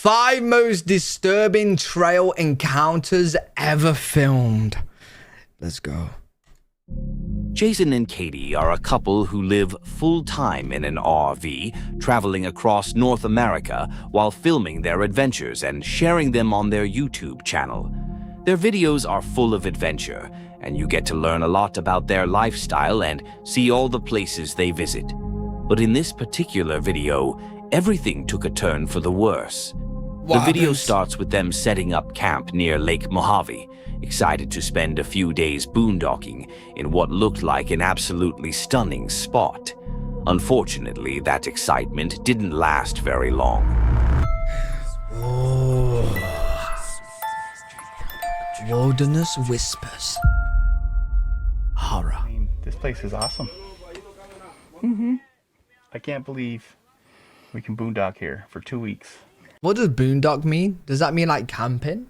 5 most disturbing trail encounters ever filmed. Let's go. Jason and Katie are a couple who live full-time in an RV, traveling across North America while filming their adventures and sharing them on their YouTube channel. Their videos are full of adventure, and you get to learn a lot about their lifestyle and see all the places they visit. But in this particular video, everything took a turn for the worse. The video starts with them setting up camp near Lake Mojave, excited to spend a few days boondocking in what looked like an absolutely stunning spot. Unfortunately, that excitement didn't last very long. Oh. Wilderness whispers. Horror. I mean, this place is awesome. I can't believe we can boondock here for 2 weeks. What does boondock mean? Does that mean like camping?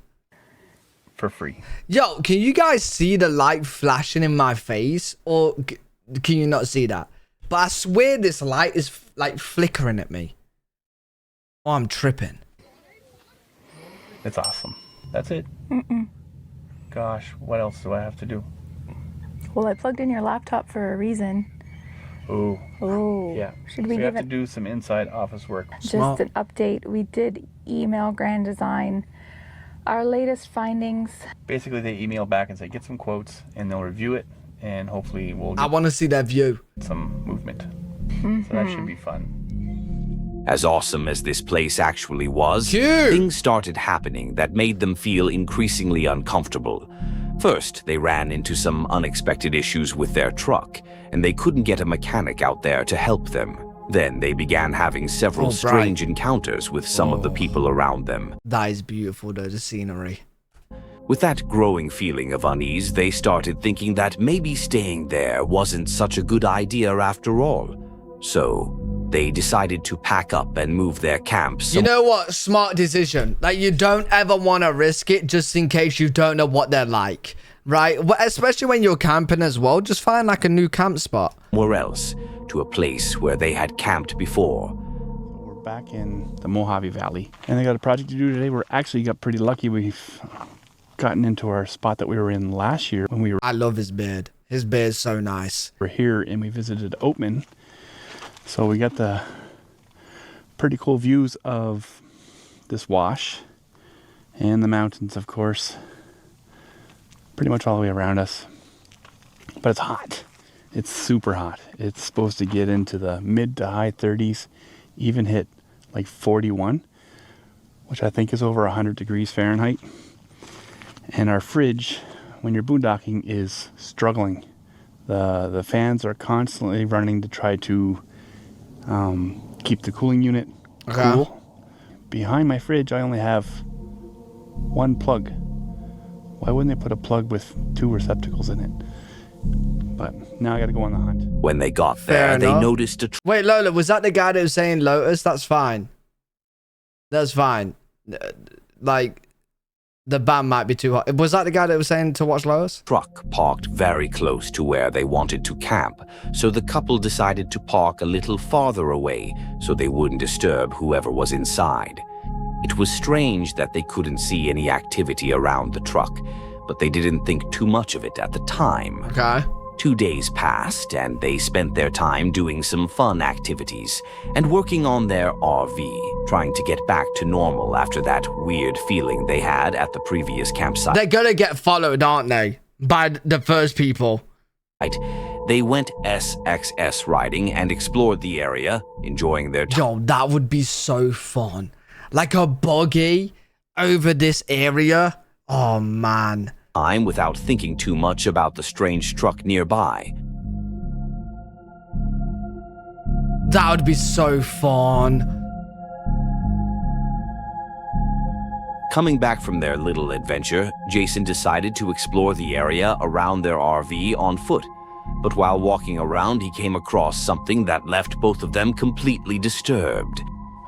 For free. Yo, can you guys see the light flashing in my face? Or can you not see that? But I swear this light is like flickering at me. Oh, I'm tripping. It's awesome. That's it. Gosh, what else do I have to do? Well, I plugged in your laptop for a reason. Oh. Oh. Yeah. Should we have give to it do some inside office work. just an update? We did email Grand Design our latest findings. Basically, they email back and say, get some quotes, and they'll review it, and hopefully we'll get I want to see their view. some movement. So that should be fun. As awesome as this place actually was, Cute. things started happening that made them feel increasingly uncomfortable. First, they ran into some unexpected issues with their truck, and they couldn't get a mechanic out there to help them. Then they began having several strange encounters with some of the people around them. That is beautiful though, the scenery. With that growing feeling of unease, they started thinking that maybe staying there wasn't such a good idea after all. So they decided to pack up and move their camp. You know what? Smart decision. Like, you don't ever want to risk it just in case you don't know what they're like, right? Well, especially when you're camping as well. Just find like a new camp spot. Somewhere else, to a place where they had camped before. We're back in the Mojave Valley, and they got a project to do today. We're actually got pretty lucky. We've gotten into our spot that we were in last year when we were I love his beard. His beard's so nice. here, and we visited Oatman. So we got the pretty cool views of this wash and the mountains, of course, pretty much all the way around us. But it's hot. It's super hot. It's supposed to get into the mid to high 30s, even hit like 41, which I think is over 100 degrees Fahrenheit. And our fridge, when you're boondocking, is struggling. The fans are constantly running to try to keep the cooling unit cool. Behind my fridge, I only have one plug. Why wouldn't they put a plug with 2 receptacles in it? But now I gotta go on the hunt. When they got there, they noticed a Wait, Lola, was that the guy that was saying Lotus? That's fine. That's fine. Like, the band might be too hot. Was that the guy that was saying to watch Lotus? truck parked very close to where they wanted to camp, so the couple decided to park a little farther away so they wouldn't disturb whoever was inside. It was strange that they couldn't see any activity around the truck, but they didn't think too much of it at the time. Okay. 2 days passed, and they spent their time doing some fun activities and working on their RV, trying to get back to normal after that weird feeling they had at the previous campsite. They're gonna get followed, aren't they? By the first people. They went SXS riding and explored the area, enjoying their time. Yo, that would be so fun. Like a buggy over this area. Oh, man. Without thinking too much about the strange truck nearby. That would be so fun. Coming back from their little adventure, Jason decided to explore the area around their RV on foot. But while walking around, he came across something that left both of them completely disturbed.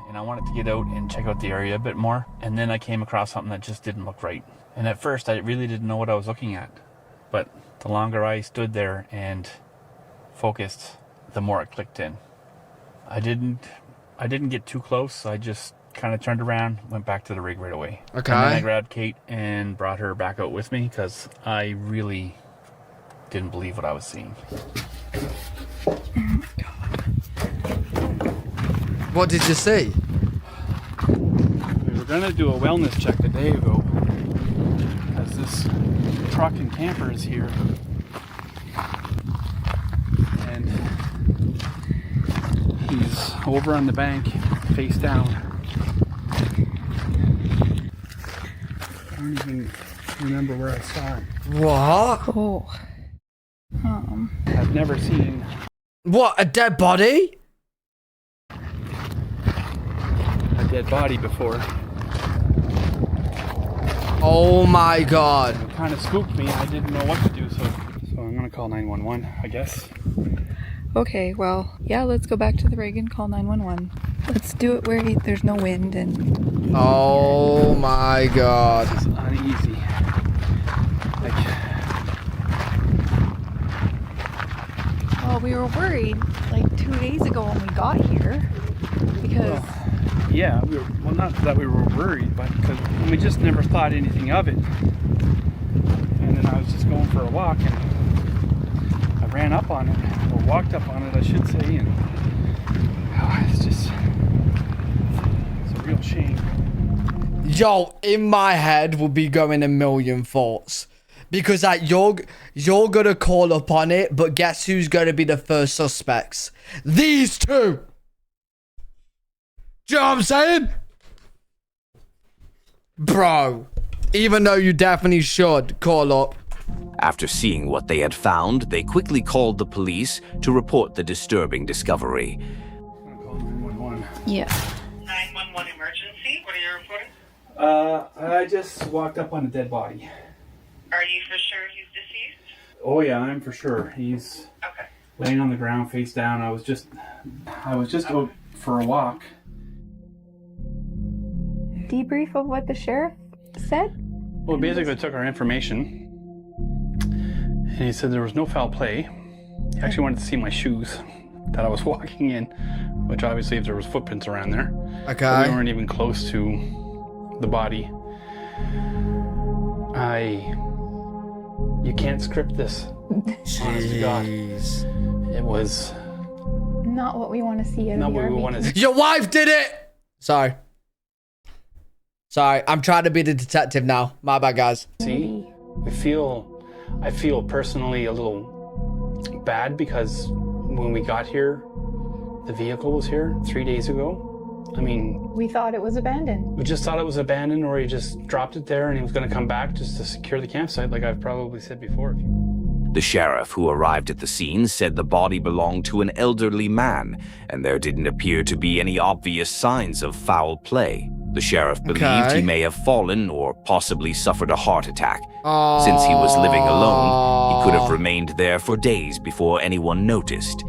And I wanted to get out and check out the area a bit more. And then I came across something that just didn't look right. And at first, I really didn't know what I was looking at. But the longer I stood there and focused, the more it clicked in. I didn't get too close. I just kind of turned around, went back to the rig right away. Okay. And then I grabbed Kate and brought her back out with me because I really didn't believe what I was seeing. What did you see? We were going to do a wellness check a day ago because this truck and camper is here. And he's over on the bank, face down. I don't even remember where I saw him. What? Oh. I've never seen What, a dead body? a dead body before. Oh my god. It kind of spooked me. I didn't know what to do, so I'm gonna call 911, I guess. Okay, well, yeah, let's go back to the rig and call 911. Let's do it where there's no wind and... Oh my god. It's uneasy. Well, we were worried like 2 days ago when we got here because... Yeah, well, not that we were worried, but because we just never thought anything of it. And then I was just going for a walk and I ran up on it, or walked up on it, I should say, and it's a real shame. Yo, in my head will be going a million thoughts. Because like you're gonna call up on it, but guess who's gonna be the first suspects? These two! Do you know what I'm saying? Bro, even though you definitely should call up. After seeing what they had found, they quickly called the police to report the disturbing discovery. I'm gonna call 911. Yeah. 911 emergency. What are you reporting? I just walked up on a dead body. Are you for sure he's deceased? Oh yeah, I'm for sure. He's Okay. laying on the ground face down. I was just out for a walk. Debrief of what the sheriff said? Well, basically took our information and he said there was no foul play. He actually wanted to see my shoes that I was walking in, which obviously if there was footprints around there. But Okay. we weren't even close to the body. You can't script this. Honest to God. Jeez. It was Not what we want to see out not of what your we wanted. Your wife did it! Sorry, I'm trying to be the detective now. My bad, guys. See, I feel personally a little bad because when we got here, the vehicle was here 3 days ago. I mean, We thought it was abandoned. we just thought it was abandoned, or he just dropped it there and he was going to come back just to secure the campsite, like I've probably said before. The sheriff who arrived at the scene said the body belonged to an elderly man, and there didn't appear to be any obvious signs of foul play. The sheriff believed he may have fallen or possibly suffered a heart attack. Since he was living alone, he could have remained there for days before anyone noticed.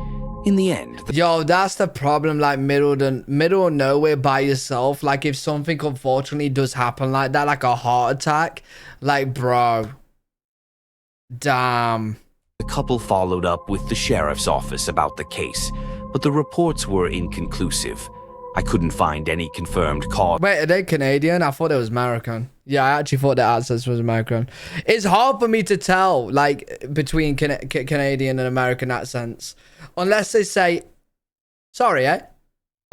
In the end, Yo, that's the problem, like middle of nowhere by yourself. Like if something unfortunately does happen like that, like a heart attack, like bro, damn. the couple followed up with the sheriff's office about the case, but the reports were inconclusive. I couldn't find any confirmed cause. Wait, are they Canadian? I thought it was American. Yeah, I actually thought the accent was American. It's hard for me to tell, like, between Canadian and American accents. Unless they say, sorry, eh?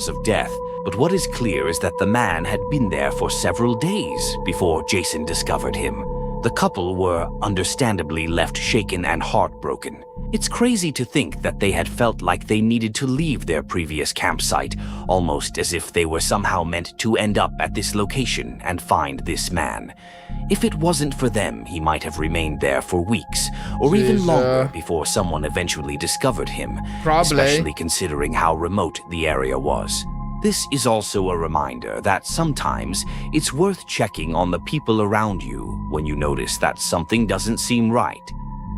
Of death, but what is clear is that the man had been there for several days before Jason discovered him. The couple were understandably left shaken and heartbroken. It's crazy to think that they had felt like they needed to leave their previous campsite, almost as if they were somehow meant to end up at this location and find this man. If it wasn't for them, he might have remained there for weeks, or even longer before someone eventually discovered him, Probably. especially considering how remote the area was. This is also a reminder that sometimes it's worth checking on the people around you when you notice that something doesn't seem right.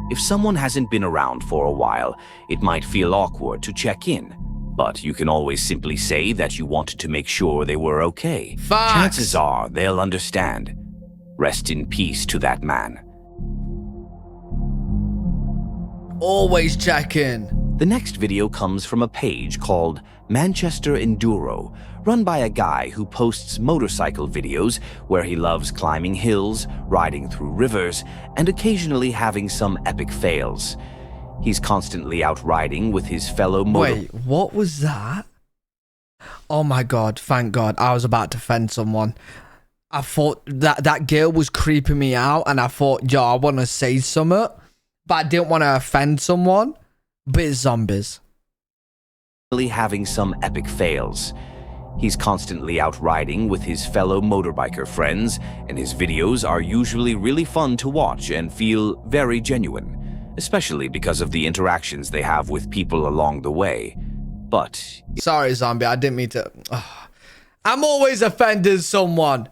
If someone hasn't been around for a while, it might feel awkward to check in, but you can always simply say that you wanted to make sure they were okay. Facts. Chances are they'll understand. Rest in peace to that man. Always check in. The next video comes from a page called Manchester Enduro, run by a guy who posts motorcycle videos where he loves climbing hills, riding through rivers, and occasionally having some epic fails. He's constantly out riding with his fellow Wait, what was that? Oh my god, thank god. I was about to offend someone. I thought that girl was creeping me out, and I thought, yo, I want to say something, but I didn't want to offend someone. But it's zombies. Having some epic fails. He's constantly out riding with his fellow motorbiker friends, and his videos are usually really fun to watch and feel very genuine, especially because of the interactions they have with people along the way. But... Sorry, zombie, I didn't mean to... I'm always offending someone.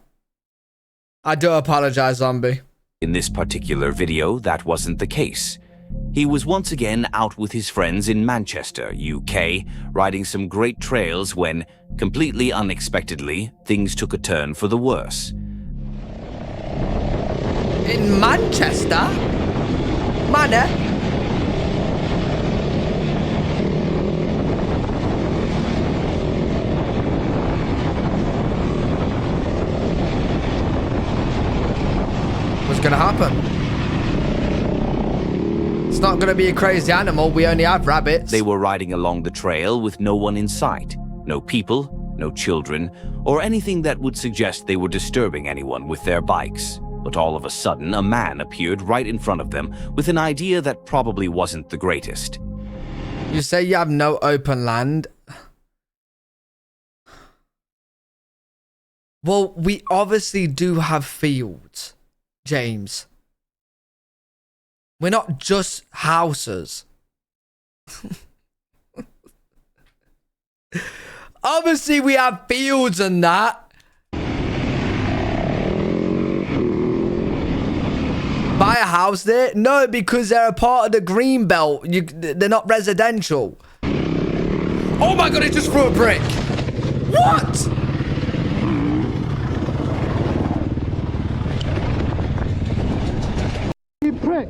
I do apologize, zombie. In this particular video, that wasn't the case. He was once again out with his friends in Manchester, UK, riding some great trails when, completely unexpectedly, things took a turn for the worse. In Manchester? Manor? What's gonna happen? It's not gonna be a crazy animal, we only have rabbits. They were riding along the trail with no one in sight. No people, no children, or anything that would suggest they were disturbing anyone with their bikes. But all of a sudden, a man appeared right in front of them with an idea that probably wasn't the greatest. You say you have no open land? Well, we obviously do have fields, James. We're not just houses. Obviously, we have fields and that. Buy a house there? No, because they're a part of the green belt. They're not residential. Oh my god, it just threw a brick. What? You prick.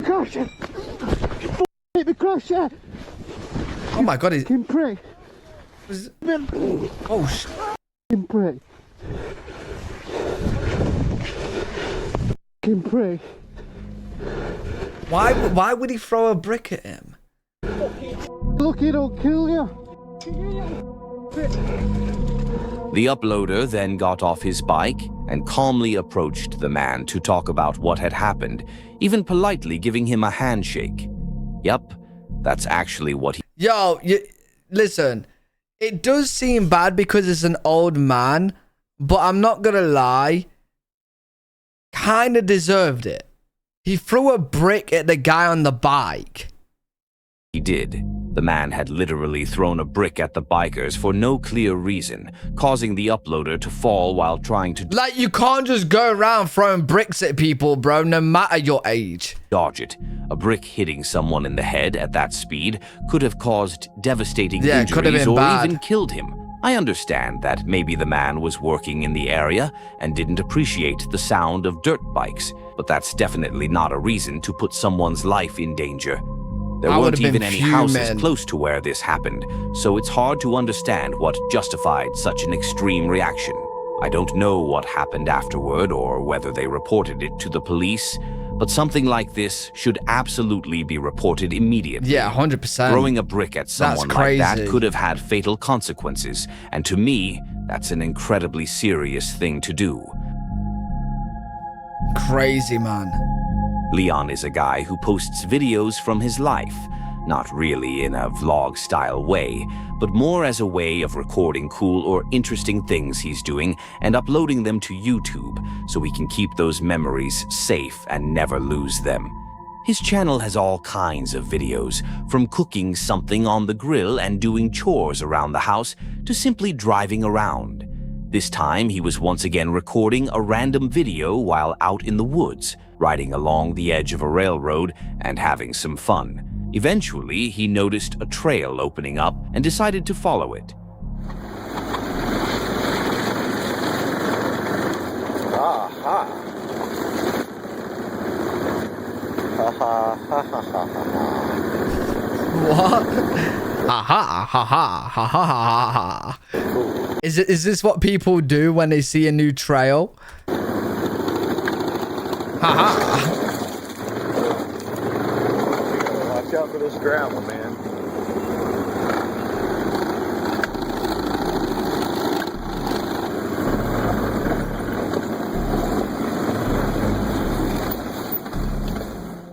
Crash it. Hit the crusher. Oh my god, he's... Fucking prick. Oh sh... Fucking prick. Fucking prick. Why would he throw a brick at him? Look, it'll kill you. The uploader then got off his bike and calmly approached the man to talk about what had happened, even politely giving him a handshake. Yup, that's actually what he... Yo, listen, it does seem bad because it's an old man, but I'm not gonna lie, kind of deserved it. He threw a brick at the guy on the bike. He did. The man had literally thrown a brick at the bikers for no clear reason, causing the uploader to fall while trying to Like, you can't just go around throwing bricks at people, bro, no matter your age. dodge it. A brick hitting someone in the head at that speed could have caused devastating Yeah, it could have injuries been or bad. even killed him. I understand that maybe the man was working in the area and didn't appreciate the sound of dirt bikes, but that's definitely not a reason to put someone's life in danger. There I weren't would've been even any houses fuming. close to where this happened, so it's hard to understand what justified such an extreme reaction. I don't know what happened afterward or whether they reported it to the police, but something like this should absolutely be reported immediately. Yeah, 100%. Throwing a brick at someone like crazy. that could have had fatal consequences, and to me, that's an incredibly serious thing to do. Crazy, man. Leon is a guy who posts videos from his life, not really in a vlog-style way, but more as a way of recording cool or interesting things he's doing and uploading them to YouTube so we can keep those memories safe and never lose them. His channel has all kinds of videos, from cooking something on the grill and doing chores around the house to simply driving around. This time, he was once again recording a random video while out in the woods, riding along the edge of a railroad and having some fun. Eventually, he noticed a trail opening up and decided to follow it. Ha ha ha ha ha ha ha ha. Is this what people do when they see a new trail? Ha ha. Watch out for this gravel, man.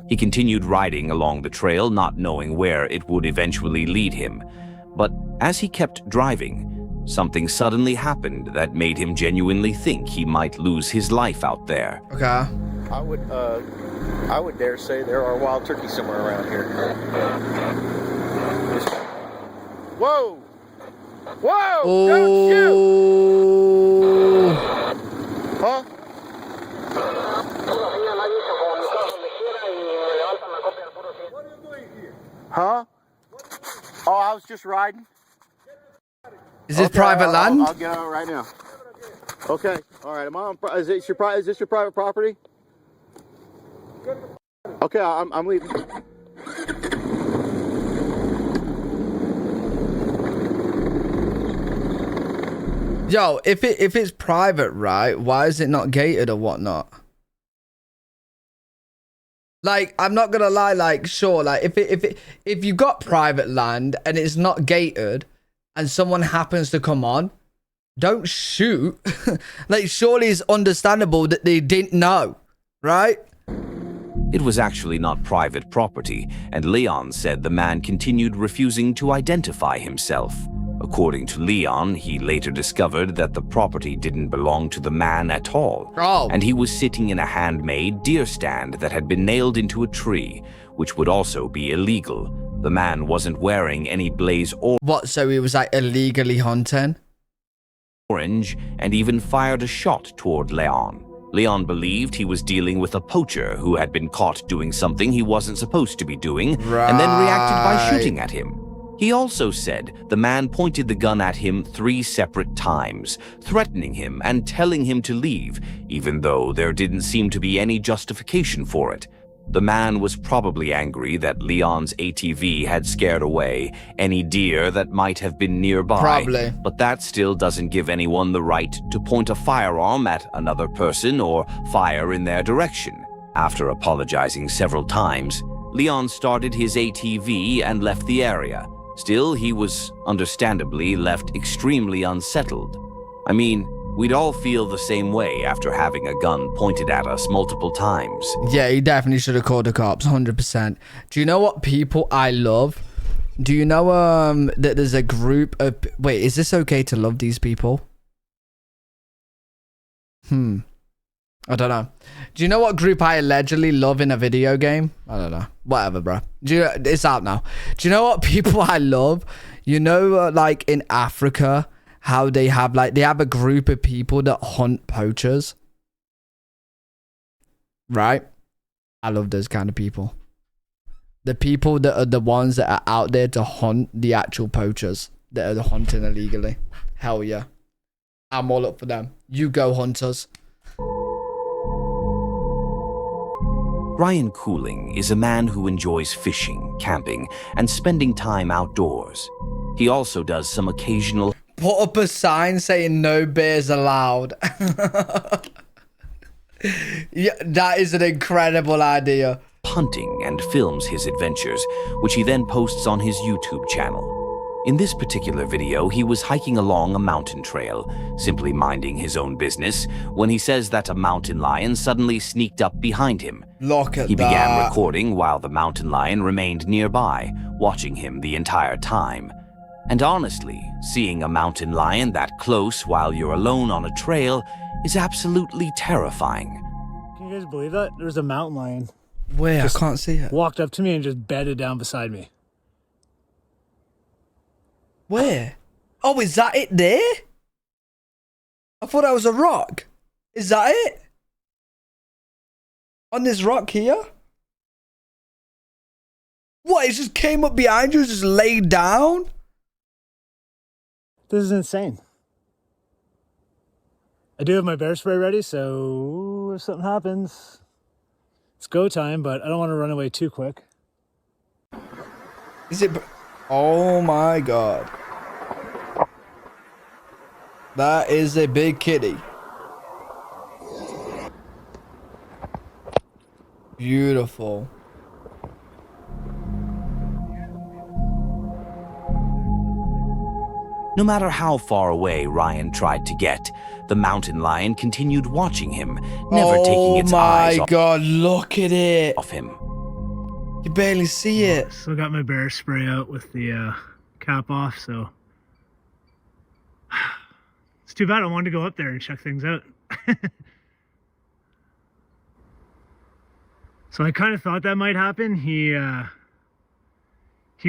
He continued riding along the trail, not knowing where it would eventually lead him. But as he kept driving, something suddenly happened that made him genuinely think he might lose his life out there. Okay. I would dare say there are wild turkeys somewhere around here. Whoa! Whoa! Don't shoot! Huh? Huh? Oh, I was just riding. Is this private land? I'll get out right now. Okay. All right. Is this your private property? Okay, I'm leaving. Yo, if it's private, right? Why is it not gated or whatnot? Like, I'm not gonna lie. Like, sure. Like, if you got private land and it's not gated, and someone happens to come on, don't shoot. Like, surely it's understandable that they didn't know, right? It was actually not private property, and Leon said the man continued refusing to identify himself. According to Leon, he later discovered that the property didn't belong to the man at all, and he was sitting in a handmade deer stand that had been nailed into a tree, which would also be illegal. The man wasn't wearing any blaze or What, so he was like illegally hunting? orange, and even fired a shot toward Leon. Leon believed he was dealing with a poacher who had been caught doing something he wasn't supposed to be doing, and then reacted by shooting at him. He also said the man pointed the gun at him 3 separate times, threatening him and telling him to leave, even though there didn't seem to be any justification for it. The man was probably angry that Leon's ATV had scared away any deer that might have been nearby. Probably. But that still doesn't give anyone the right to point a firearm at another person or fire in their direction. After apologizing several times, Leon started his ATV and left the area. Still, he was understandably left extremely unsettled. I mean, we'd all feel the same way after having a gun pointed at us multiple times. Yeah, he definitely should have called the cops, 100%. Do you know what people I love? Do you know that there's a group of... Wait, is this okay to love these people? I don't know. Do you know what group I allegedly love in a video game? I don't know. Whatever, bro. It's out now. Do you know what people I love? You know, like in Africa, how they have a group of people that hunt poachers, right? I love those kind of people. The people that are the ones that are out there to hunt the actual poachers that are hunting illegally. Hell yeah. I'm all up for them. You go, hunters. Ryan Cooling is a man who enjoys fishing, camping, and spending time outdoors. He also does some occasional Put up a sign saying no beers allowed. Yeah, that is an incredible idea. hunting and films his adventures, which he then posts on his YouTube channel. In this particular video, he was hiking along a mountain trail, simply minding his own business, when he says that a mountain lion suddenly sneaked up behind him. Look at He that. began recording while the mountain lion remained nearby, watching him the entire time. And honestly, seeing a mountain lion that close while you're alone on a trail is absolutely terrifying. Can you guys believe that? There was a mountain lion. Where? I Just can't see it. Walked up to me and just bedded down beside me. Where? Oh, is that it there? I thought that was a rock. Is that it? On this rock here? What? It just came up behind you, just laid down? This is insane. I do have my bear spray ready, so if something happens, it's go time, but I don't want to run away too quick. Is it... Oh my god. That is a big kitty. Beautiful. No matter how far away Ryan tried to get, the mountain lion continued watching him, never taking its eyes Oh my god, look at it. off him. You barely see it. Still got my bear spray out with the cap off, so it's too bad. I wanted to go up there and check things out. So I kind of thought that might happen. He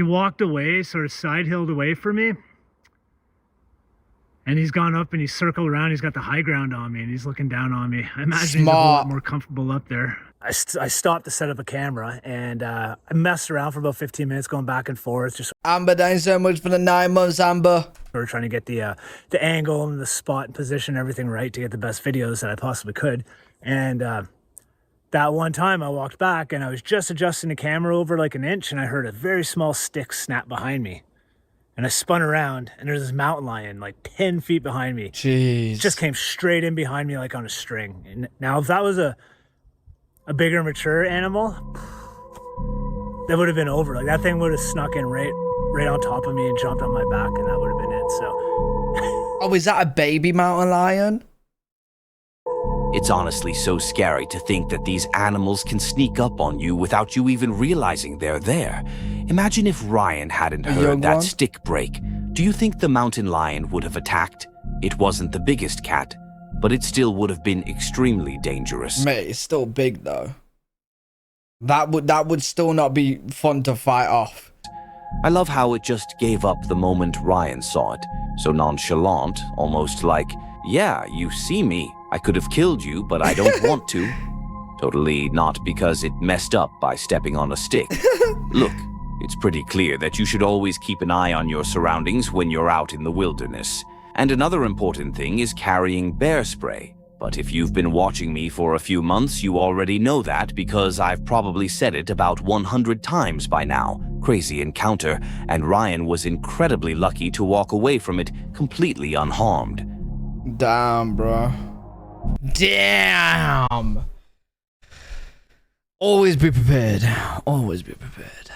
walked away, sort of side-hilled away from me. And he's gone up and he's circled around. He's got the high ground on me and he's looking down on me. I imagine he's a whole lot more comfortable up there. I stopped to set up a camera and I messed around for about 15 minutes going back and forth. Just Amber, thanks so much for the 9 months, Amber. we were trying to get the angle and the spot and position and everything right to get the best videos that I possibly could. And that one time I walked back and I was just adjusting the camera over like an inch and I heard a very small stick snap behind me. And I spun around, and there's this mountain lion like 10 feet behind me. Jeez. It just came straight in behind me like on a string. And now, if that was a bigger, mature animal, that would have been over. Like, that thing would have snuck in right on top of me and jumped on my back, and that would have been it. So. Oh, is that a baby mountain lion? It's honestly so scary to think that these animals can sneak up on you without you even realizing they're there. Imagine if Ryan hadn't heard that stick break. Do you think the mountain lion would have attacked? It wasn't the biggest cat, but it still would have been extremely dangerous. Mate, it's still big though. That would still not be fun to fight off. I love how it just gave up the moment Ryan saw it. So nonchalant, almost like, yeah, you see me. I could have killed you, but I don't want to. Totally not because it messed up by stepping on a stick. Look, it's pretty clear that you should always keep an eye on your surroundings when you're out in the wilderness. And another important thing is carrying bear spray. But if you've been watching me for a few months, you already know that because I've probably said it about 100 times by now. Crazy encounter, and Ryan was incredibly lucky to walk away from it completely unharmed. Damn, bro. Damn. Always be prepared. Always be prepared.